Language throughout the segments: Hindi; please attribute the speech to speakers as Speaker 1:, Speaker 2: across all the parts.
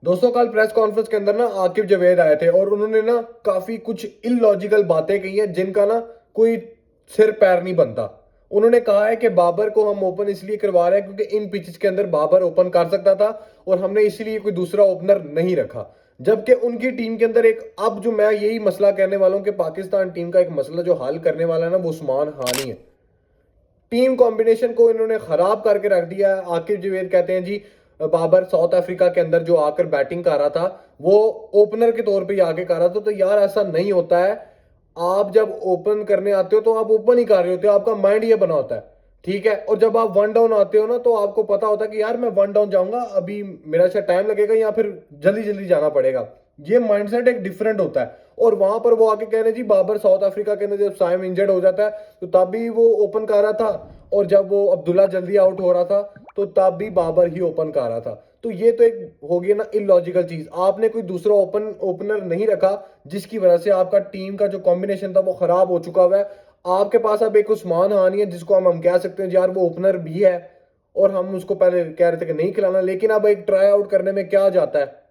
Speaker 1: दोस्तों कल प्रेस कॉन्फ्रेंस के अंदर ना आकिब जावेद आए थे और उन्होंने ना काफी कुछ इलॉजिकल बातें कही हैं जिनका ना कोई सिर पैर नहीं बनता। उन्होंने कहा है कि बाबर को हम ओपन इसलिए करवा रहे हैं क्योंकि इन पिचेस के अंदर बाबर ओपन कर सकता था और हमने इसलिए कोई दूसरा ओपनर नहीं रखा। जबकि उनकी टीम के अंदर एक अब जो मैं यही मसला कहने वाला हूं कि पाकिस्तान टीम का एक मसला जो हल करने वाला है ना वो उस्मान हानी है। टीम कॉम्बिनेशन को इन्होंने खराब करके रख दिया है। आकिब जावेद कहते हैं जी बाबर साउथ अफ्रीका के अंदर जो आकर बैटिंग कर रहा था वो ओपनर के तौर पे ही आके कर रहा था, तो यार ऐसा नहीं होता है। आप जब ओपन करने आते हो तो आप ओपन ही कर रहे होते हो, आपका माइंड ये बना होता है। ठीक है, और जब आप वन डाउन आते हो ना तो आपको पता होता है कि यार मैं वन डाउन जाऊंगा, अभी मेरा शायद टाइम लगेगा या फिर जल्दी जल्दी जाना पड़ेगा। ये माइंडसेट एक डिफरेंट होता है। और वहां पर वो आके कह रहे हैं जी बाबर साउथ अफ्रीका के अंदर जब साइम इंजर्ड हो जाता है तो तब भी वो ओपन कर रहा था, और जब वो अब्दुल्ला जल्दी आउट हो रहा था तो तब भी बाबर ही ओपन कर रहा था। तो ये तो एक हो गया ना इलॉजिकल चीज। आपने कोई दूसरा ओपनर नहीं रखा जिसकी वजह से आपका टीम का जो कॉम्बिनेशन था वो खराब हो चुका हुआ है। आपके पास अब एक उस्मान हानी है जिसको हम कह सकते हैं यार वो ओपनर भी है, और हम उसको पहले कह रहे थे कि नहीं खिलाना, लेकिन अब एक ट्राई आउट करने में क्या जाता है।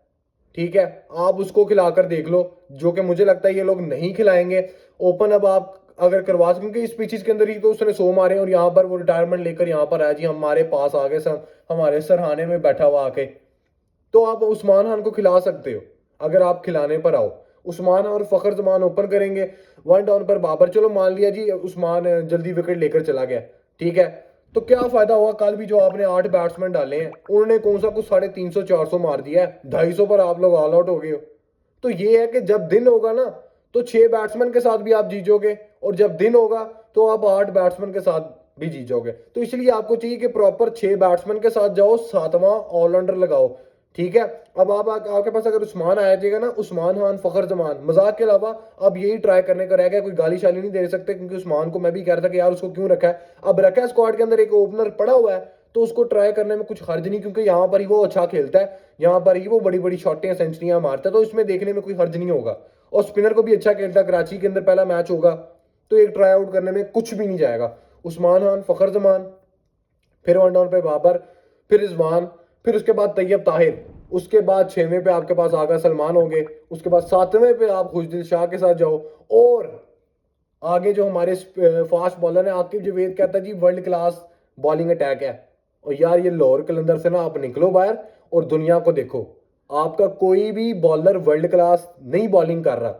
Speaker 1: ठीक है, आप उसको खिलाकर देख लो, जो कि मुझे लगता है ये लोग नहीं खिलाएंगे ओपन। अब आप अगर करवा सकें, क्योंकि इस पिचिस के अंदर ही तो उसने 100 मारे और यहाँ पर वो रिटायरमेंट लेकर यहाँ पर आया जी हमारे पास आ गए सर, हमारे सरहाने में बैठा हुआ आके। तो आप उस्मान खान को खिला सकते हो अगर आप खिलाने पर आओ। उस्मान और फखर जमान ओपन करेंगे, वन डाउन पर बाबर, चलो मान लिया जी उस्मान जल्दी विकेट लेकर चला गया, ठीक है। तो क्या फायदा हुआ, कल भी जो आपने 8 बैट्समैन डाले हैं उन्होंने कौन सा कुछ 350 400 मार दिया है, 250 पर आप लोग ऑल आउट हो गए हो। तो ये है कि जब दिन होगा ना तो 6 बैट्समैन के साथ भी आप जीतोगे, और जब दिन होगा तो आप 8 बैट्समैन के साथ भी जीत जाओगे। तो इसलिए आपको चाहिए कि प्रॉपर 6 बैट्समैन के साथ जाओ, 7वां ऑलराउंडर लगाओ। ठीक है, अब आप आपके पास अगर उस्मान आ जाएगा ना, उस्मान खान फखर जमान, मजाक के अलावा अब यही ट्राई करने का रह गया। कोई गाली शाली नहीं दे सकते, क्योंकि उस्मान को मैं भी कह रहा था कि यार उसको क्यों रखा है। अब रखा है स्क्वाड के अंदर, एक ओपनर पड़ा हुआ है तो उसको ट्राई करने में कुछ हर्ज नहीं, क्योंकि यहाँ पर ही वो अच्छा खेलता है, यहाँ पर ही वो बड़ी बड़ी शॉटें सेंचुरियां मारता है, तो इसमें देखने में कोई हर्ज नहीं होगा। और स्पिनर को भी अच्छा खेलता है, कराची के अंदर पहला मैच होगा, तो एक ट्राई आउट करने में कुछ भी नहीं जाएगा। उस्मान खान फखर जमान, फिर वन डाउन पे बाबर, फिर रिजवान, फिर उसके बाद तैयब ताहिर, उसके बाद 6वें पे आपके पास आगा सलमान होंगे, उसके बाद 7वें पे आप खुशदिल शाह के साथ जाओ। और आगे जो हमारे फास्ट बॉलर है आकिब जावेद कहता है जी वर्ल्ड क्लास बॉलिंग अटैक है। और यार ये लाहौर कलंदर से ना आप निकलो बाहर और दुनिया को देखो, आपका कोई भी बॉलर वर्ल्ड क्लास नहीं बॉलिंग कर रहा,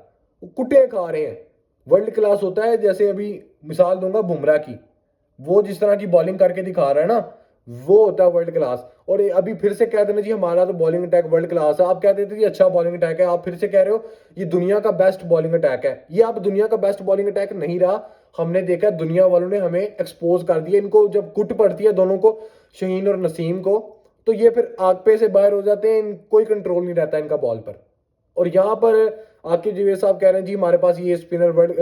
Speaker 1: वो कुटे खा रहे हैं। वर्ल्ड क्लास होता है, जैसे अभी मिसाल दूंगा बुमराह की, वो जिस तरह की बॉलिंग करके दिखा रहा है ना, वो होता है वर्ल्ड क्लास। और अभी फिर से कह देना जी हमारा तो बॉलिंग अटैक वर्ल्ड क्लास है, आप कह देते जी अच्छा बॉलिंग अटैक है, आप फिर से कह रहे हो ये दुनिया का बेस्ट बॉलिंग अटैक है। ये अब दुनिया का बेस्ट बॉलिंग अटैक नहीं रहा। हमने देखा दुनिया वालों ने हमें एक्सपोज कर दिया, इनको जब कुट पड़ती है दोनों को, शहीन और नसीम को, तो ये फिर आग पे से बाहर हो जाते हैं, कोई कंट्रोल नहीं रहता इनका बॉल पर। और यहाँ पर आकिब जावेद साहब कह रहे हैं जी हमारे पास ये spinner world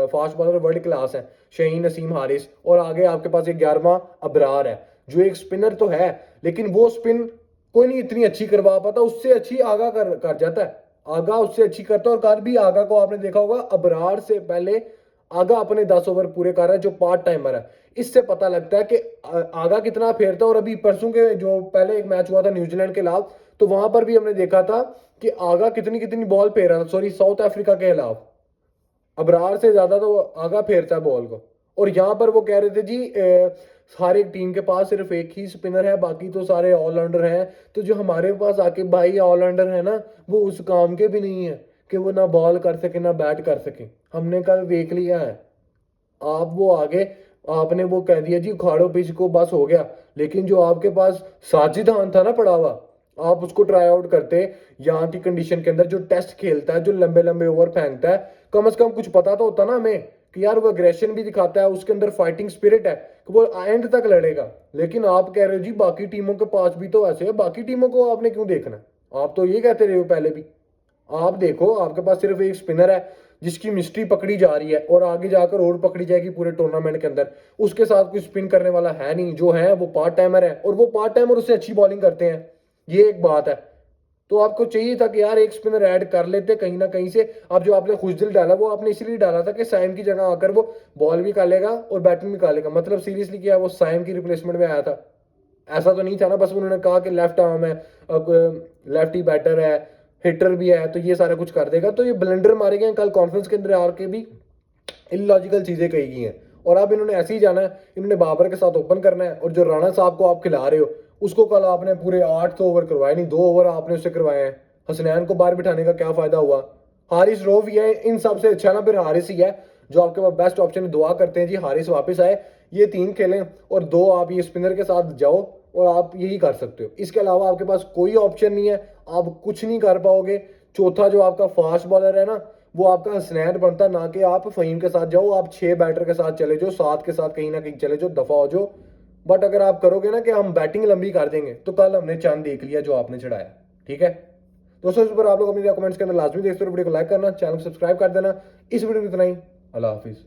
Speaker 1: fast bowler world class है, शहीन नसीम हारिस, और आगे आपके पास एक 11वां अबरार है जो एक स्पिनर तो है, लेकिन वो स्पिन कोई नहीं इतनी अच्छी करवा पाता, उससे अच्छी आगा कर जाता है। आगा उससे अच्छी करता है, और कल भी आगा को आपने देखा होगा अबरार से पहले आगा अपने 10 ओवर पूरे कर रहा है जो पार्ट टाइमर है। इससे पता लगता है कि आगा कितना फेरता है। और अभी परसों के जो पहले एक मैच हुआ था न्यूजीलैंड के खिलाफ, तो वहां पर भी हमने देखा था कि आगा कितनी कितनी बॉल फेर रहा था, सॉरी साउथ अफ्रीका के खिलाफ अबरार से ज्यादा तो आगा फेरता है बॉल को। और यहाँ पर वो कह रहे थे जी सारे टीम के पास सिर्फ एक ही स्पिनर है, बाकी तो सारे ऑलराउंडर हैं। तो जो हमारे पास आके भाई ऑलराउंडर है ना, वो उस काम के भी नहीं है कि वो ना बॉल कर सके ना बैट कर सके। हमने कल देख लिया है। आप वो आगे आपने वो कह दिया जी उखाड़ो पिच को बस हो गया, लेकिन जो आपके पास साजिद खान था ना पड़ा हुआ, आप उसको ट्राई आउट करते यहाँ की कंडीशन के अंदर, जो टेस्ट खेलता है, जो लंबे लंबे ओवर फेंकता है, कम से कम कुछ पता तो होता ना हमें कि यार वो एग्रेशन भी दिखाता है, उसके अंदर फाइटिंग स्पिरिट है कि वो एंड तक लड़ेगा। लेकिन आप कह रहे हो जी बाकी टीमों के पास भी तो ऐसे है, बाकी टीमों को आपने क्यों देखना है? आप तो ये कहते रहे हो पहले भी। आप देखो आपके पास सिर्फ एक स्पिनर है जिसकी मिस्ट्री पकड़ी जा रही है, और आगे जाकर और पकड़ी जाएगी पूरे टूर्नामेंट के अंदर। उसके साथ कोई स्पिन करने वाला है नहीं, जो है वो पार्ट टाइमर है, और वो पार्ट टाइमर उससे अच्छी बॉलिंग करते हैं। ये एक बात है। तो आपको चाहिए था कि यार एक स्पिनर ऐड कर लेते कहीं ना कहीं से। अब जो आपने खुशदिल डाला वो आपने इसलिए डाला था कि साइम की जगह आकर वो बॉल भी निकालेगा और बैटिंग भी निकालेगा, मतलब सीरियसली किया वो साइम की रिप्लेसमेंट में आया था? ऐसा तो नहीं था ना बस उन्होंने कहा कि लेफ्ट आर्म है, लेफ्टी बैटर है, हिटर भी है, तो ये सारा कुछ कर देगा। तो ये ब्लंडर मारे गए कल कॉन्फ्रेंस के अंदर आके भी इलॉजिकल चीजें कही गई हैं। और अब इन्होंने ऐसे ही जाना है, इन्होंने बाबर के साथ ओपन करना है। और जो राणा साहब को आप खिला रहे हो, उसको कल आपने पूरे 8 ओवर करवाए नहीं, 2 ओवर आपने उससे करवाए हैं। हसनैन को बाहर बिठाने का क्या फायदा हुआ? हारिस रॉफ ही है इन सबसे अच्छा ना, फिर हारिस ही है जो आपके पास बेस्ट ऑप्शन है। दुआ करते हैं जी हारिस वापस आए, ये 3 खेलें और 2 आप ये स्पिनर के साथ जाओ, और आप यही कर सकते हो। इसके अलावा आपके पास कोई ऑप्शन नहीं है, आप कुछ नहीं कर पाओगे। चौथा जो आपका फास्ट बॉलर है ना, वो आपका हसनैन बनता, ना कि आप फ़हीम के साथ जाओ। आप 6 बैटर के साथ चले जाओ, 7 के साथ कहीं ना कहीं चले जाओ, दफ़ा हो जाओ। बट अगर आप करोगे ना कि हम बैटिंग लंबी कर देंगे, तो कल हमने चांद देख लिया जो आपने चढ़ाया। ठीक है दोस्तों, इस पर आप लोग अपनी कमेंट्स के अंदर लाजमी देखते हो। वीडियो को लाइक करना, चैनल को सब्सक्राइब कर देना। इस वीडियो में इतना ही। अल्लाह हाफिज़।